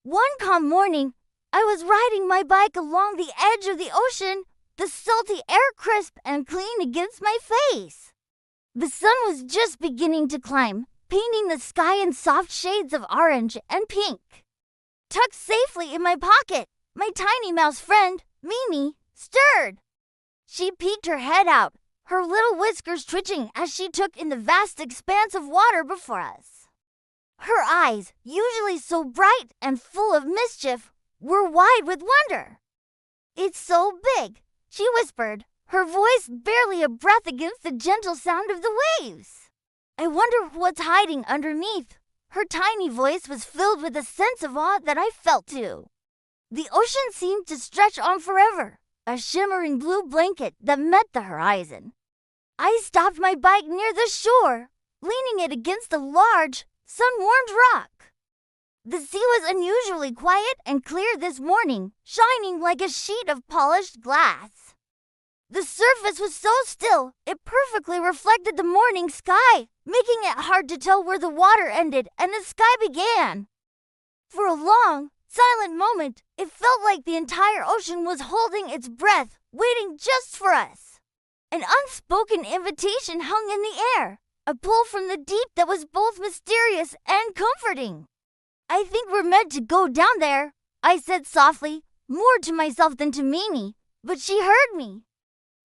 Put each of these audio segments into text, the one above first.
One calm morning, I was riding my bike along the edge of the ocean, the salty air crisp and clean against my face. The sun was just beginning to climb, painting the sky in soft shades of orange and pink. Tucked safely in my pocket, my tiny mouse friend, Mimi, stirred. She peeked her head out, her little whiskers twitching as she took in the vast expanse of water before us. Her eyes, usually so bright and full of mischief, were wide with wonder. "It's so big," she whispered, her voice barely a breath against the gentle sound of the waves. "I wonder what's hiding underneath." Her tiny voice was filled with a sense of awe that I felt too. The ocean seemed to stretch on forever, a shimmering blue blanket that met the horizon. I stopped my bike near the shore, leaning it against a large, sun-warmed rock. The sea was unusually quiet and clear this morning, shining like a sheet of polished glass. The surface was so still, it perfectly reflected the morning sky, making it hard to tell where the water ended and the sky began. For a long, silent moment, it felt like the entire ocean was holding its breath, waiting just for us. An unspoken invitation hung in the air, a pull from the deep that was both mysterious and comforting. "I think we're meant to go down there," I said softly, more to myself than to Mimi, but she heard me.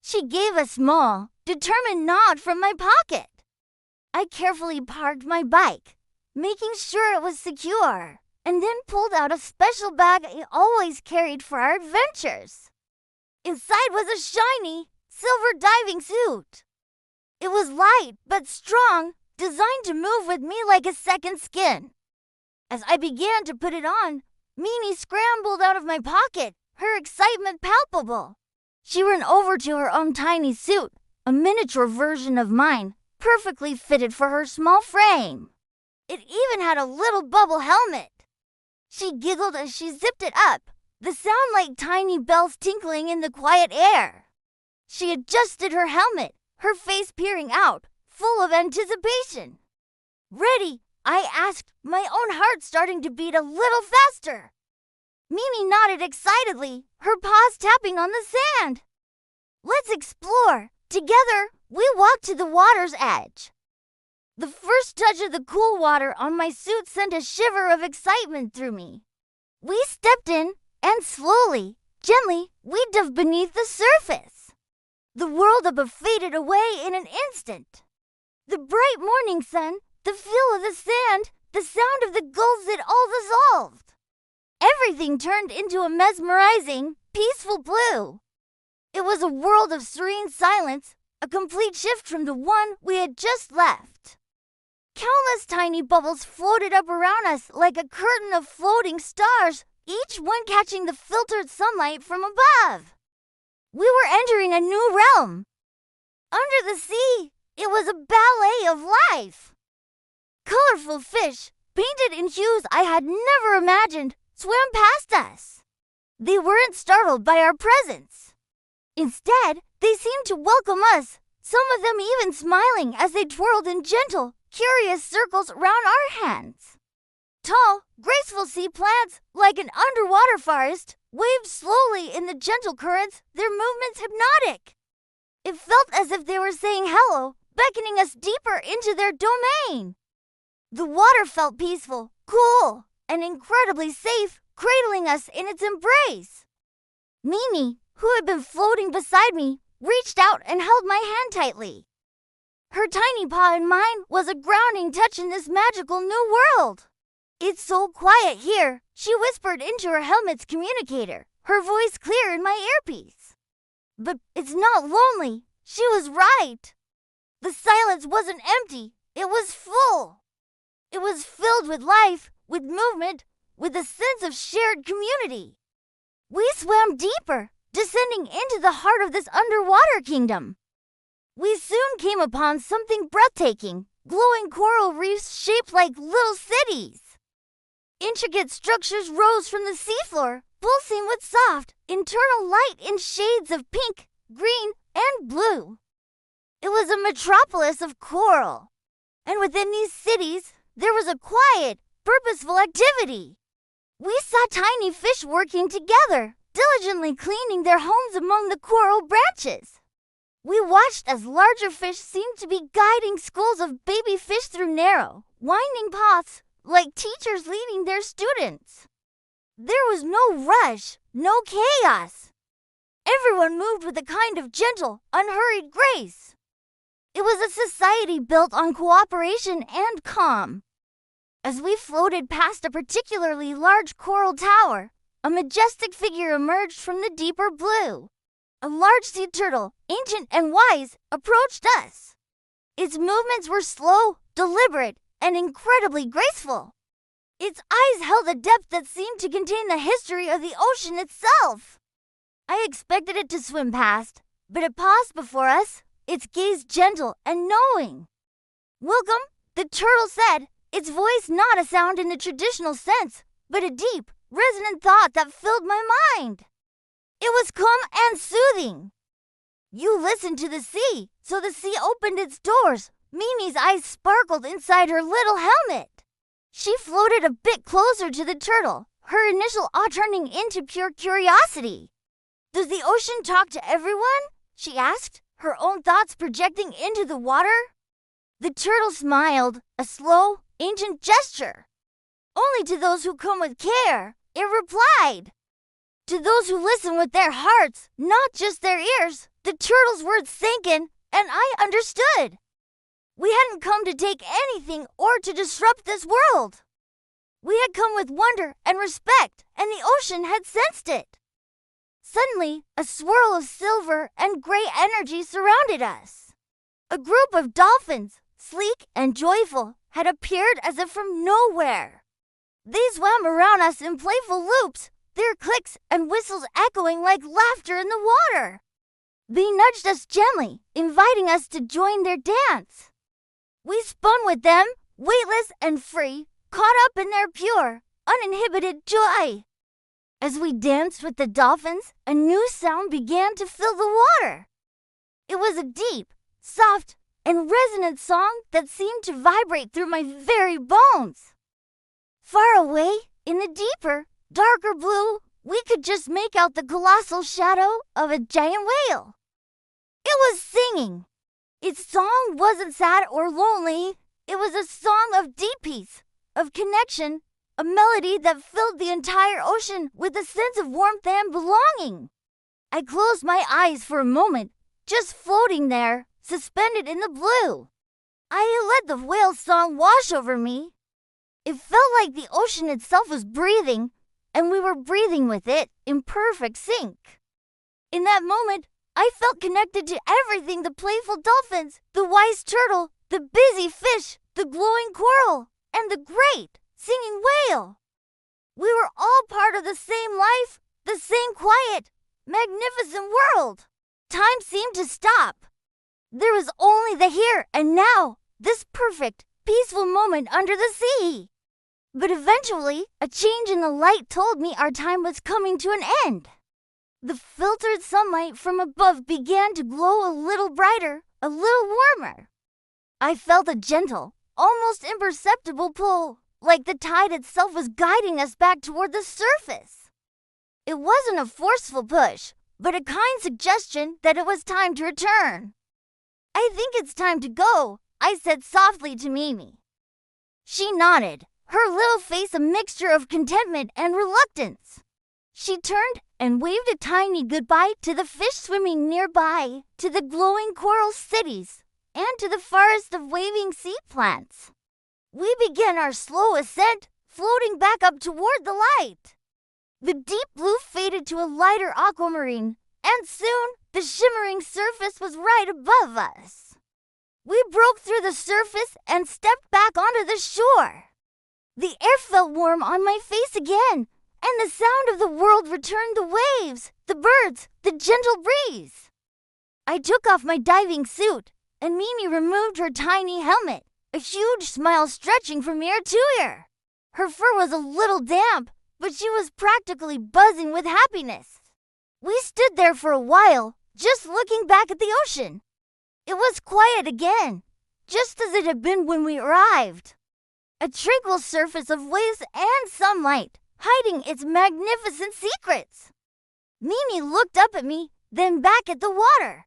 She gave a small, determined nod from my pocket. I carefully parked my bike, making sure it was secure, and then pulled out a special bag I always carried for our adventures. Inside was a shiny, silver diving suit. It was light but strong, designed to move with me like a second skin. As I began to put it on, Mimi scrambled out of my pocket, her excitement palpable. She ran over to her own tiny suit, a miniature version of mine, perfectly fitted for her small frame. It even had a little bubble helmet. She giggled as she zipped it up, the sound like tiny bells tinkling in the quiet air. She adjusted her helmet, her face peering out, full of anticipation. "Ready?" I asked, my own heart starting to beat a little faster. Mimi nodded excitedly, her paws tapping on the sand. "Let's explore." Together, we walked to the water's edge. The first touch of the cool water on my suit sent a shiver of excitement through me. We stepped in, and slowly, gently, we dove beneath the surface. The world above faded away in an instant. The bright morning sun, the feel of the sand, the sound of the gulls, it all dissolved. Everything turned into a mesmerizing, peaceful blue. It was a world of serene silence, a complete shift from the one we had just left. Countless tiny bubbles floated up around us like a curtain of floating stars, each one catching the filtered sunlight from above. We were entering a new realm. Under the sea, it was a ballet of life. Colorful fish, painted in hues I had never imagined, swam past us. They weren't startled by our presence. Instead, they seemed to welcome us, some of them even smiling as they twirled in gentle, curious circles around our hands. Tall, graceful sea plants, like an underwater forest, waved slowly in the gentle currents, their movements hypnotic. It felt as if they were saying hello, beckoning us deeper into their domain. The water felt peaceful, cool, and incredibly safe, cradling us in its embrace. Mimi, who had been floating beside me, reached out and held my hand tightly. Her tiny paw in mine was a grounding touch in this magical new world. "It's so quiet here," she whispered into her helmet's communicator, her voice clear in my earpiece. "But it's not lonely." She was right. The silence wasn't empty, it was full. It was filled with life, with movement, with a sense of shared community. We swam deeper, descending into the heart of this underwater kingdom. We soon came upon something breathtaking, glowing coral reefs shaped like little cities. Intricate structures rose from the seafloor, pulsing with soft, internal light in shades of pink, green, and blue. It was a metropolis of coral. And within these cities, there was a quiet, purposeful activity. We saw tiny fish working together, diligently cleaning their homes among the coral branches. We watched as larger fish seemed to be guiding schools of baby fish through narrow, winding paths, like teachers leading their students. There was no rush, no chaos. Everyone moved with a kind of gentle, unhurried grace. It was a society built on cooperation and calm. As we floated past a particularly large coral tower, a majestic figure emerged from the deeper blue. A large sea turtle, ancient and wise, approached us. Its movements were slow, deliberate, and incredibly graceful. Its eyes held a depth that seemed to contain the history of the ocean itself. I expected it to swim past, but it paused before us, its gaze gentle and knowing. "Welcome," the turtle said, its voice not a sound in the traditional sense, but a deep, resonant thought that filled my mind. It was calm and soothing. "You listened to the sea, so the sea opened its doors." Mimi's eyes sparkled inside her little helmet. She floated a bit closer to the turtle, her initial awe turning into pure curiosity. "Does the ocean talk to everyone?" she asked, her own thoughts projecting into the water. The turtle smiled, a slow, ancient gesture. "Only to those who come with care," it replied. "To those who listen with their hearts, not just their ears." The turtle's words sank in, and I understood. We hadn't come to take anything or to disrupt this world. We had come with wonder and respect, and the ocean had sensed it. Suddenly, a swirl of silver and gray energy surrounded us. A group of dolphins, sleek and joyful, had appeared as if from nowhere. They swam around us in playful loops, their clicks and whistles echoing like laughter in the water. They nudged us gently, inviting us to join their dance. We spun with them, weightless and free, caught up in their pure, uninhibited joy. As we danced with the dolphins, a new sound began to fill the water. It was a deep, soft, and resonant song that seemed to vibrate through my very bones. Far away, in the deeper, darker blue, we could just make out the colossal shadow of a giant whale. It was singing. Its song wasn't sad or lonely. It was a song of deep peace, of connection, a melody that filled the entire ocean with a sense of warmth and belonging. I closed my eyes for a moment, just floating there, suspended in the blue. I let the whale's song wash over me. It felt like the ocean itself was breathing, and we were breathing with it in perfect sync. In that moment, I felt connected to everything: the playful dolphins, the wise turtle, the busy fish, the glowing coral, and the great, singing whale. We were all part of the same life, the same quiet, magnificent world. Time seemed to stop. There was only the here and now, this perfect, peaceful moment under the sea. But eventually, a change in the light told me our time was coming to an end. The filtered sunlight from above began to glow a little brighter, a little warmer. I felt a gentle, almost imperceptible pull, like the tide itself was guiding us back toward the surface. It wasn't a forceful push, but a kind suggestion that it was time to return. "I think it's time to go," I said softly to Mimi. She nodded, her little face a mixture of contentment and reluctance. She turned and waved a tiny goodbye to the fish swimming nearby, to the glowing coral cities, and to the forest of waving sea plants. We began our slow ascent, floating back up toward the light. The deep blue faded to a lighter aquamarine, and soon the shimmering surface was right above us. We broke through the surface and stepped back onto the shore. The air felt warm on my face again, and the sound of the world returned: the waves, the birds, the gentle breeze. I took off my diving suit, and Mimi removed her tiny helmet, a huge smile stretching from ear to ear. Her fur was a little damp, but she was practically buzzing with happiness. We stood there for a while, just looking back at the ocean. It was quiet again, just as it had been when we arrived. A tranquil surface of waves and sunlight, hiding its magnificent secrets. Mimi looked up at me, then back at the water.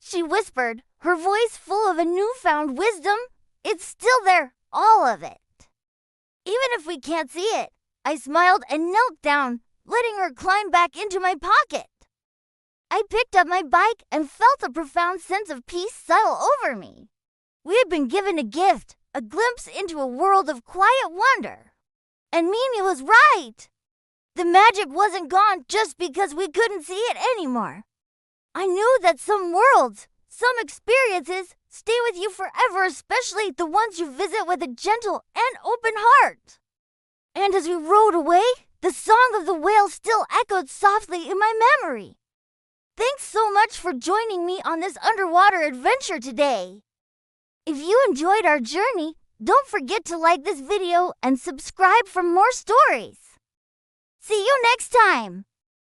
She whispered, her voice full of a newfound wisdom, "It's still there, all of it." Even if we can't see it, I smiled and knelt down, letting her climb back into my pocket. I picked up my bike and felt a profound sense of peace settle over me. We had been given a gift, a glimpse into a world of quiet wonder. And Mimi was right. The magic wasn't gone just because we couldn't see it anymore. I knew that some worlds, some experiences, stay with you forever, especially the ones you visit with a gentle and open heart. And as we rode away, the song of the whale still echoed softly in my memory. Thanks so much for joining me on this underwater adventure today. If you enjoyed our journey, don't forget to like this video and subscribe for more stories. See you next time!